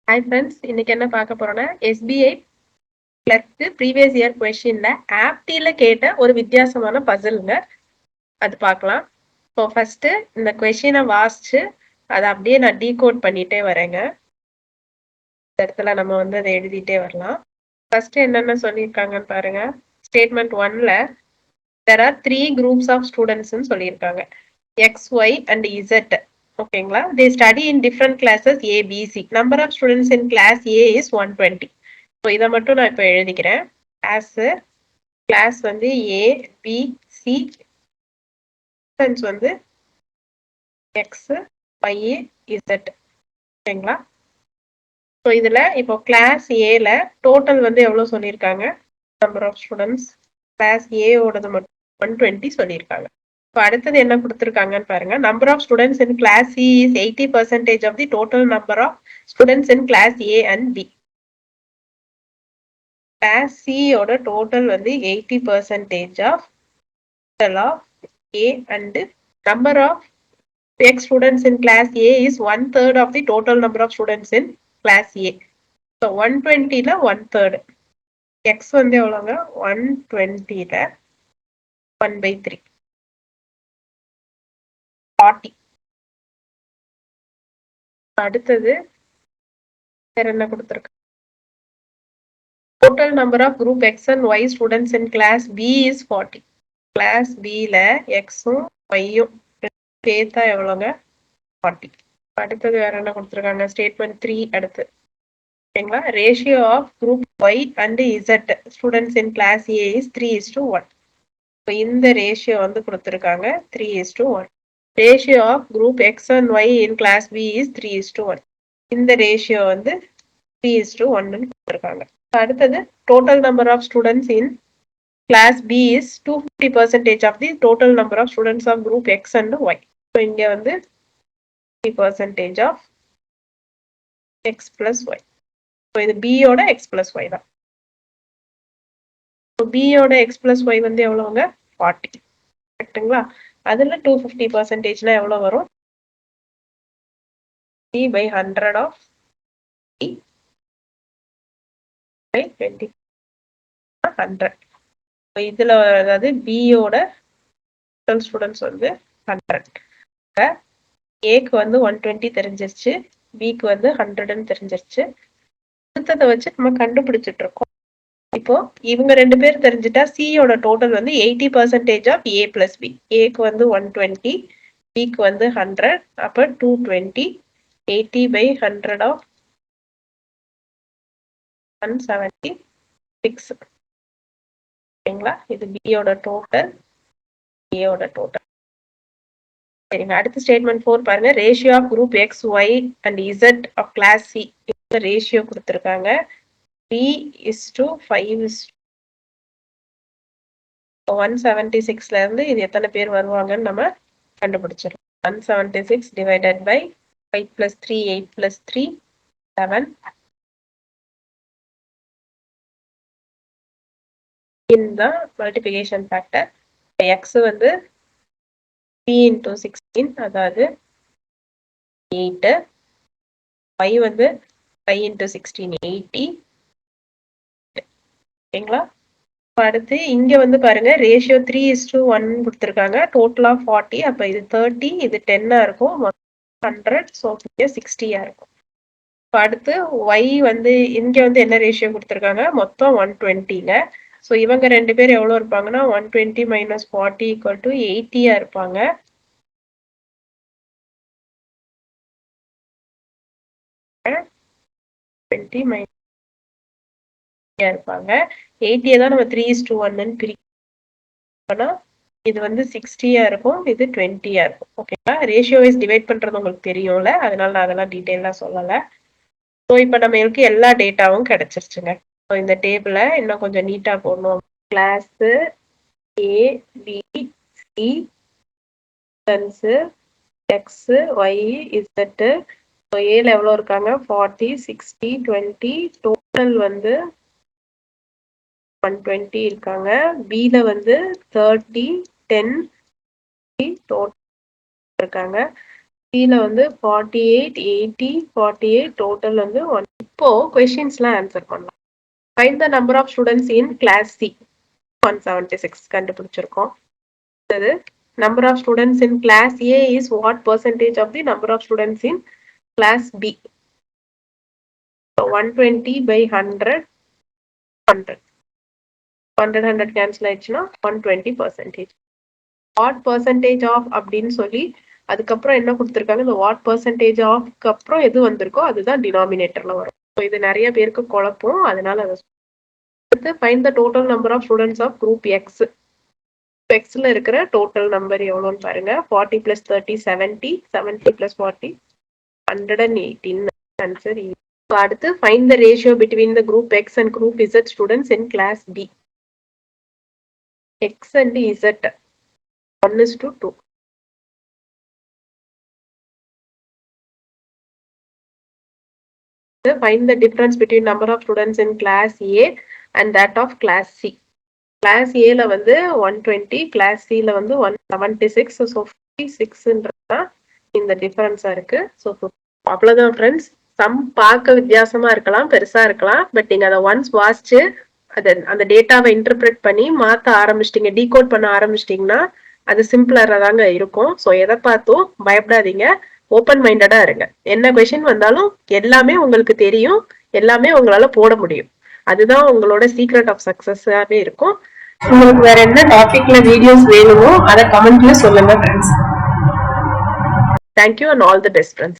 Hi friends, இன்னைக்கு என்ன பார்க்க போறோம்னா SBI கிளர்க்கு ப்ரீவியஸ் இயர் கொஸ்டின்ல ஆப்டில கேட்ட ஒரு வித்தியாசமான பசிலுங்க. அது பார்க்கலாம். ஸோ ஃபர்ஸ்ட் இந்த கொஸ்டினை வாசிச்சு அதை அப்படியே நான் டீகோட் பண்ணிட்டே வரேங்க. இந்த இடத்துல நம்ம வந்து அதை எழுதிட்டே வரலாம். ஃபர்ஸ்ட் என்னென்ன சொல்லியிருக்காங்கன்னு பாருங்க. ஸ்டேட்மெண்ட் 1ல there are 3 groups of students சொல்லியிருக்காங்க. X, Y and Z. ஓகேங்களா? they study in different classes A, B, C. Number of students in class A is 120. So இதை மட்டும் நான் இப்போ எழுதிக்கிறேன். கிளாஸ் வந்து A, B, C, students வந்து X, Y, Z. ஓகேங்களா? ஸோ இதில் இப்போ கிளாஸ் ஏல டோட்டல் வந்து எவ்வளோ சொல்லியிருக்காங்க? நம்பர் ஆஃப் ஸ்டூடெண்ட்ஸ் கிளாஸ் ஏவோடது மட்டும் 120 சொல்லியிருக்காங்க. இப்போ அடுத்தது என்ன கொடுத்துருக்காங்கன்னு பாருங்க. Number of students in class C is 80% of the total number of students in class A and B. Class C ஓட டோட்டல் வந்து 80% ஆஃப் A and number of X students in class A is 1/3 of the total number of students in class A. So 120ல 1/3. X வந்து எவ்வளோங்க? 120ல 1/3. 40. அடுத்தது வேற என்ன கொடுத்துருக்கு? Total number of group X and Y students in class B is 40. Class பில எக்ஸும் ஒய்யும் சேர்த்தா எவ்வளோங்க? 40. அடுத்தது வேற என்ன கொடுத்துருக்காங்க? ஸ்டேட்மெண்ட் 3 அடுத்து ஓகேங்களா. Ratio of group Y and Z students in class A is 3:1. இப்போ இந்த ரேஷியோ வந்து கொடுத்துருக்காங்க 3:1. Ratio of group X and Y in class B is 3:1. இந்த ரேஷியோ வந்து 3:1 கொடுத்துருக்காங்க. அடுத்தது total number of students in class B is 250% of the total number of students of group X and Y. So இங்க வந்து 50% of X plus Y. So இது B ஓட X plus Y தான். So B ஓட X plus Y வந்து எவ்வளவுங்க? 40. கரெக்ட்டுங்களா? அதுல 250%னா எவ்வளவு வரும்? 3/100 of B by 20. 100. இதுல அதாவது பியோட டோட்டல் ஸ்டூடெண்ட்ஸ் வந்து 100. ஏக்கு வந்து 120 தெரிஞ்சிருச்சு, பிக்கு வந்து 100 தெரிஞ்சிருச்சு. அடுத்ததை வச்சு நம்ம கண்டுபிடிச்சிட்டு இருக்கோம். இப்போ இவங்க 2 பேர் தெரிஞ்சுட்டா சியோட டோட்டல் வந்து 80% ஆஃப் ஏ பிளஸ் பி. ஏக்கு வந்து 120, பிக்கு வந்து 100. அப்போ 220. 80/100 ஆஃப் 176. ஓகேங்களா? இது பியோட டோட்டல், ஏயோட டோட்டல். சரிங்க. அடுத்த ஸ்டேட்மெண்ட் 4 பாருங்க. Ratio of group X, Y and Z of class C. இந்த ரேஷியோ கொடுத்துருக்காங்க 3:5. 176ல இருந்து இது எத்தனை பேர் வருவாங்கன்னு நம்ம கண்டுபிடிச்சிடலாம். 176 டிவைடட் பை 5 + 3 8 + 3 7. இந்த மல்டிபிகேஷன் ஃபேக்டர். எக்ஸ் வந்து 3 × 16 அதாவது 8. y வந்து 5 × 16 80. ஓகேங்களா? அடுத்து இங்க வந்து பாருங்க ரேஷியோ 3:1 கொடுத்துருக்காங்க. Total of 40. அப்ப இது 30, இது 10 இருக்கும். 100. ஸோ 60 இருக்கும். அடுத்து y வந்து இங்க வந்து என்ன ரேஷியோ கொடுத்துருக்காங்க? மொத்தம் 120ங்க. ஸோ இவங்க 2 பேர் எவ்வளோ இருப்பாங்கன்னா 120 - 40 = 80 இருப்பாங்க. இருப்பாங்க 80 தான் நம்ம 3:1 பிரிக்கணும். இது வந்து 60 இருக்கும், இது 20 இருக்கும். ஓகேங்களா? ரேஷியோ வைஸ் டிவைட் பண்றது உங்களுக்கு தெரியும்ல, அதனால நான் அதெல்லாம் டீட்டெயிலா சொல்லல. ஸோ இப்போ நம்மளுக்கு எல்லா டேட்டாவும் கிடைச்சிருச்சுங்க. ஸோ இந்த டேபிளை இன்னும் கொஞ்சம் நீட்டா போடணும். Class A B C X Y Z. So ஏல எவ்வளோ இருக்காங்க? 40 60 20. டோட்டல் வந்து 120 இருக்காங்க. பில வந்து 30 10 டோட்டல் இருக்காங்க. சில வந்து 48, 80, 48, டோட்டல் வந்து 1. இப்போ கொஸ்டின்ஸ்லாம் ஆன்சர் பண்ணலாம். Find the number of students in class C 176 கண்டுபிடிச்சிருக்கோம். அடுத்தது number of students in class A is what percentage of the number of students in class B? So 120 by 100, 100. 100 cancel ஆயிடுச்சுன்னா 120%. What percentage of அப்படின்னு சொல்லி அதுக்கப்புறம் என்ன கொடுத்துருக்காங்க, இந்த what percentage ஆஃப்க்கு அப்புறம் எது வந்திருக்கோ அதுதான் டினாமினேட்டர்ல வரும். ஸோ இது நிறைய பேருக்கு குழப்பம், அதனால அதை அடுத்து find the total number of students of group X. எக்ஸ்ல இருக்கிற டோட்டல் நம்பர் எவ்வளோன்னு பாருங்க. 40 + 30 70, 70 + 40 118. ஆன்சர். அடுத்து find the ratio between the group X and group Z students in class B. X and Z 1:2. Find the difference between number of students in class A and that of class C. Class A ல வந்து 120, class C ல வந்து 176. So 56ன்றதா இந்த டிஃபரன்ஸா இருக்கு. So அவ்வளோதான் friends. Some பார்க்க வித்தியாசமா இருக்கலாம், பெருசா இருக்கலாம், பட் நீங்க அதை ஒன்ஸ் வாசிச்சு அந்த டேட்டாவை இன்டர்பிரேட் பண்ணி மாற்ற ஆரம்பிச்சிட்டிங்க, டீகோட் பண்ண ஆரம்பிச்சிட்டிங்கன்னா அது சிம்பிளரா தாங்க இருக்கும். ஸோ எதை பார்த்தும் பயப்படாதீங்க, ஓப்பன் மைண்டடா இருங்க. என்ன கொஸ்டின் வந்தாலும் எல்லாமே உங்களுக்கு தெரியும், எல்லாமே உங்களால போட முடியும். அதுதான் உங்களோட சீக்ரெட் ஆஃப் சக்சஸாவே இருக்கும். உங்களுக்கு வேற என்ன டாபிக்ல வீடியோஸ் வேணுமோ அதை கமெண்ட்ல சொல்லுங்க friends. Thank you and all the best friends.